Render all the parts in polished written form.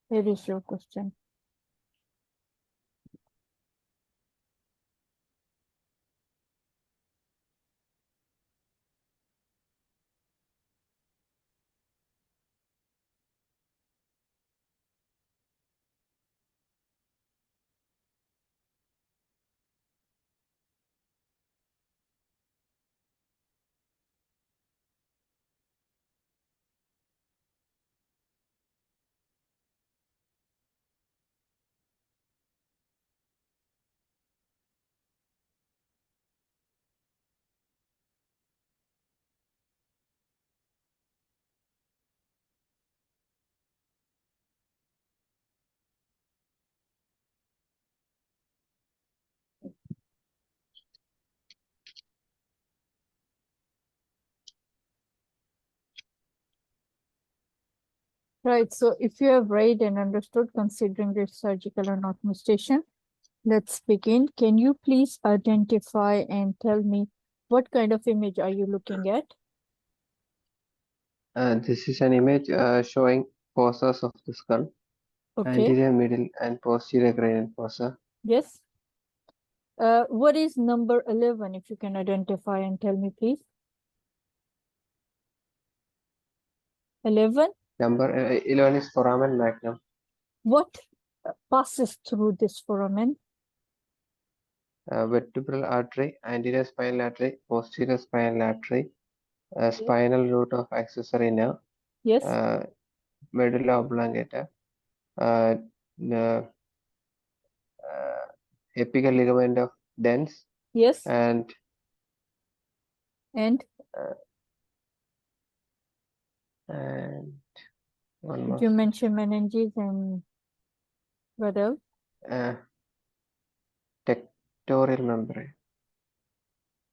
Where is your question? Right, so if you have read and understood, considering the surgical and administration, let's begin. Can you please identify and tell me what kind of image are you looking at? This is an image showing fossas of the skull, Okay, anterior, middle, and posterior cranial fossa. yes. What is number 11, if you can identify and tell me, please? 11? Number 11 is foramen magnum. What passes through this foramen? Vertebral artery, anterior spinal artery, posterior spinal artery, spinal root of accessory nerve, Yes, medulla oblongata, apical ligament of dens, yes. and And one did more. you mention meninges and what else? Tectorial membrane.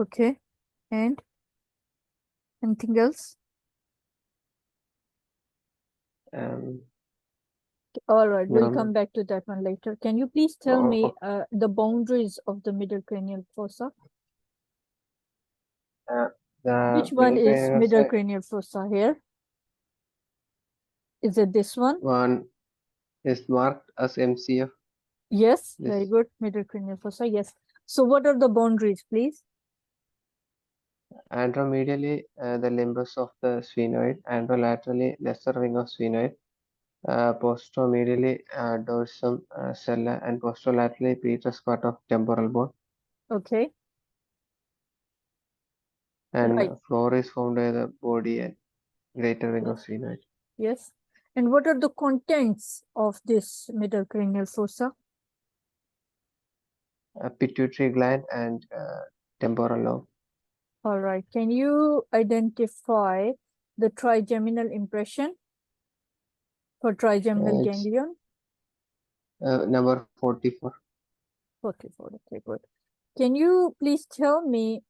Okay, and anything else? All right, we'll No, come back to that one later. Can you please tell me the boundaries of the middle cranial fossa? Which one is middle cranial fossa here? Is it this one? One is marked as MCF. Yes, very good. Middle cranial fossa, yes. So what are the boundaries, please? Anteromedially, the limbus of the sphenoid, anterolaterally, lesser wing of sphenoid, posteromedially, dorsum, sella, and posterolaterally, petrous part of temporal bone. Okay. And right. Floor is formed by the body and greater wing of sphenoid. Yes. And what are the contents of this middle cranial fossa? Pituitary gland and temporal lobe. All right. Can you identify the trigeminal impression for trigeminal ganglion? Number 44. 44. Okay, good. Can you please tell me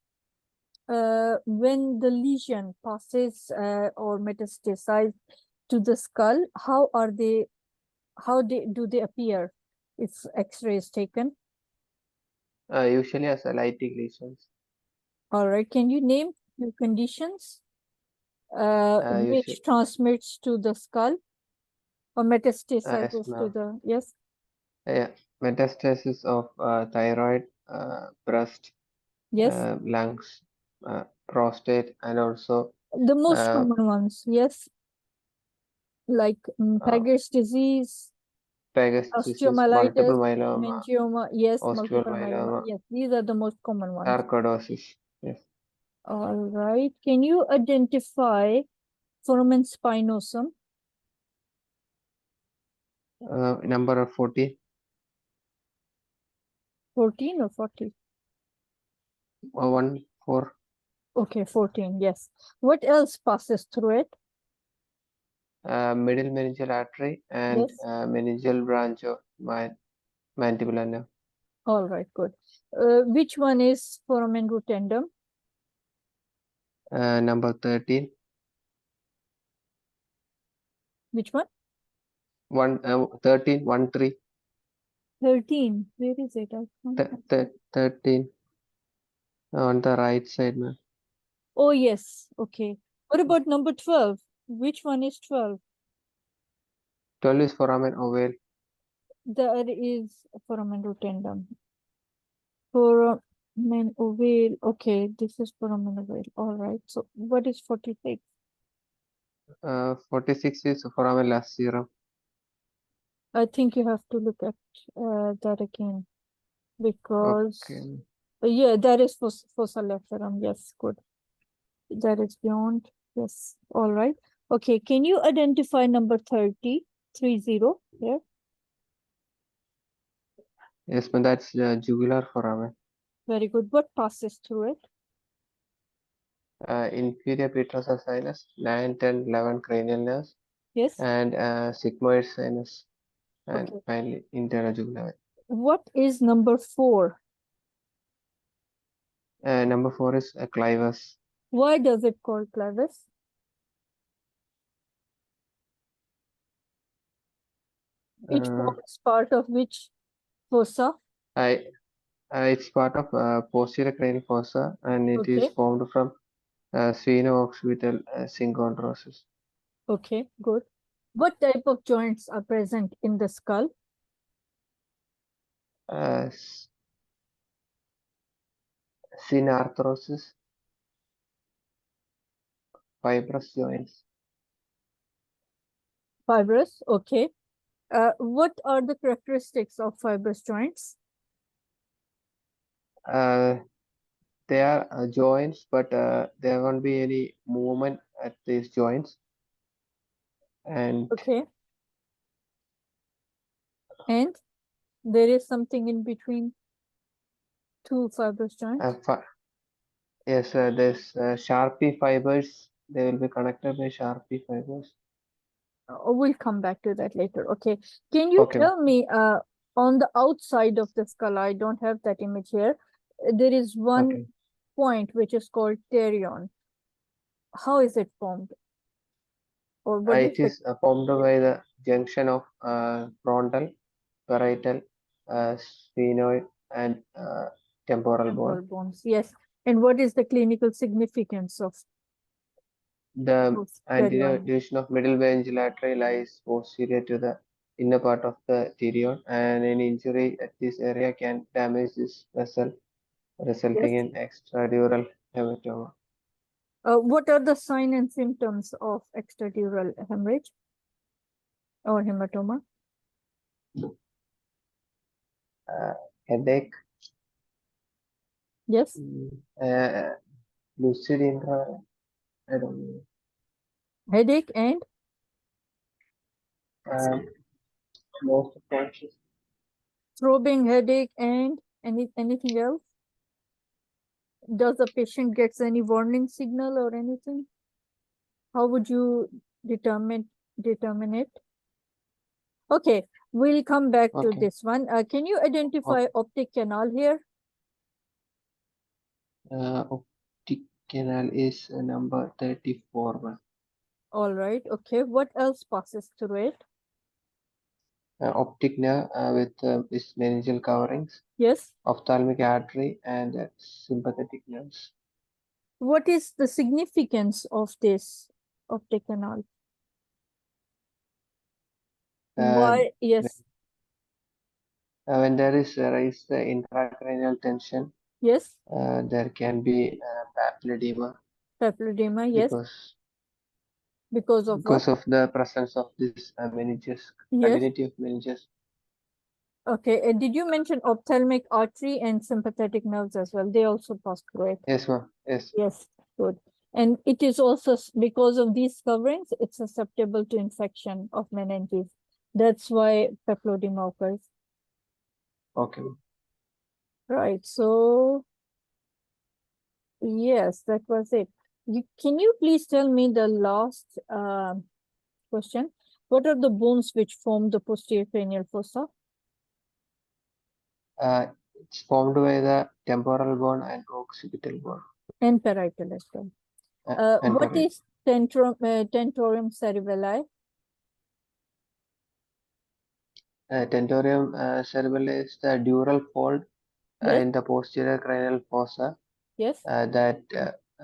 when the lesion passes or metastasize to the skull, how do they appear if X-ray is taken? Usually as lytic lesions. All right. Can you name the conditions which transmits to the skull or metastasizes to the, yes? Yeah, metastasis of thyroid, breast, Yes. lungs, prostate, and also The most common ones, yes. Like Paget's disease, Pegasus, osteomyelitis, multiple myeloma, meningioma, yes, multiple osteomyeloma, myeloma, yes, these are the most common ones. sarcoidosis, yes. All right, can you identify foramen spinosum? Number 14. 14 or 40? 1, 4. Okay, 14, yes. What else passes through it? Middle meningeal artery and Yes. meningeal branch of mandibular nerve. All right, good. Which one is foramen rotundum? Number 13. Which one? 13, 1, 3. 13. Where is it? 13 on the right side, ma'am. Oh, yes. Okay. What about number 12? Which one is 12? 12 is foramen ovale. There is foramen rotundum. Foramen ovale. Okay, this is foramen ovale. All right. So what is 46? 46 is foramen lacerum. I think you have to look at that again because Okay. yeah, that is fossa lacerum. Yes, good. That is beyond. Yes. All right. Okay. Can you identify number 30? 30 here? Yes, but that's jugular foramen. Very good. What passes through it? Inferior petrosal sinus, 9, 10, 11 cranial nerves, Yes. and sigmoid sinus, and Okay. finally internal jugular vein. What is number 4? Number 4 is clivus. Why does it call clivus? It forms part of which fossa? It's part of posterior cranial fossa, and it is Okay. formed from spheno-occipital synchondrosis. Okay, good. What type of joints are present in the skull? Synarthrosis, fibrous joints. Fibrous, okay. What are the characteristics of fibrous joints? They are joints, but there won't be any movement at these joints. And Okay. And there is something in between two fibrous joints? yes, there's Sharpie fibers. They will be connected by Sharpie fibers. We'll come back to that later. Okay. Can you Okay. tell me, on the outside of the skull, I don't have that image here, there is one point which is called pterion. How is it formed? Or what It is formed by the junction of frontal, parietal, sphenoid, and temporal bone. bones? Yes. And what is the clinical significance of The anterior pterion? division of middle vein laterally lies posterior to the inner part of the pterion, and any injury at this area can damage this vessel, resulting in extradural hematoma. What are the signs and symptoms of extradural hemorrhage or hematoma? Headache, Yes. lucid intra, I don't know. Headache and Loss of consciousness. throbbing headache and anything else? Does the patient gets any warning signal or anything? How would you determine it? Okay, we'll come back to this one. Can you identify optic canal here? Optic canal is number 34. All right. Okay. What else passes through it? Optic nerve with its meningeal coverings. Yes. Ophthalmic artery and sympathetic nerves. What is the significance of this optic canal? Why? Yes. When there is raised intracranial tension, Yes. there can be papilledema. Papilledema, yes. Because of the presence of this meninges, continuity of meninges. Okay. Did you mention ophthalmic artery and sympathetic nerves as well? They also pass through it. Yes, ma'am. Yes. Yes. Good. And it is also because of these coverings, it's susceptible to infection of meninges. That's why papilledema occurs. Okay. Right. So, yes, that was it. Can you please tell me the last question? What are the bones which form the posterior cranial fossa? It's formed by the temporal bone and occipital bone. And parietal as well. What is tentorium cerebelli? Tentorium cerebelli is the dural fold in the posterior cranial fossa. Yes. That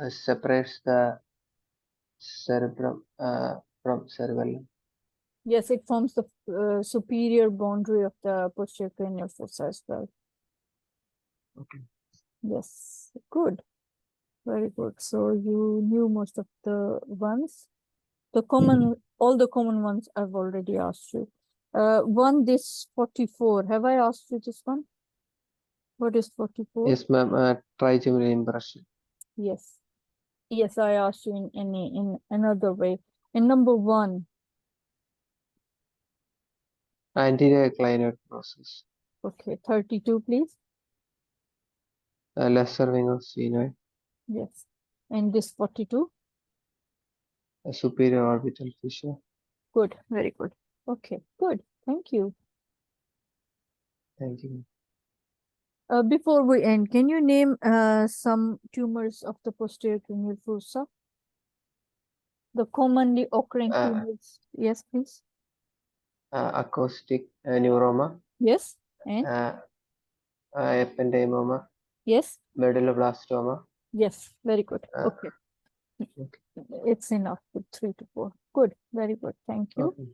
separates the cerebrum from cerebellum. Yes, it forms the superior boundary of the posterior cranial fossa as well. Okay. Yes, good. Very good. So you knew most of the ones. All the common ones I've already asked you. This 44. Have I asked you this one? What is 44? Yes, ma'am. Trigeminal impression. Yes. Yes, I asked you in another way. And number 1. Anterior clinoid process. Okay, 32, please. Lesser wing of sphenoid. Yes. And this 42. Superior orbital fissure. Good. Very good. Okay, good. Thank you. Thank you. Before we end, can you name some tumors of the posterior cranial fossa? The commonly occurring tumors. Yes, please. Acoustic neuroma. Yes. And Ependymoma. yes. Medulloblastoma. Yes. Very good. Okay. Okay. It's enough with 3 to 4. Good. Very good. Thank you. Okay.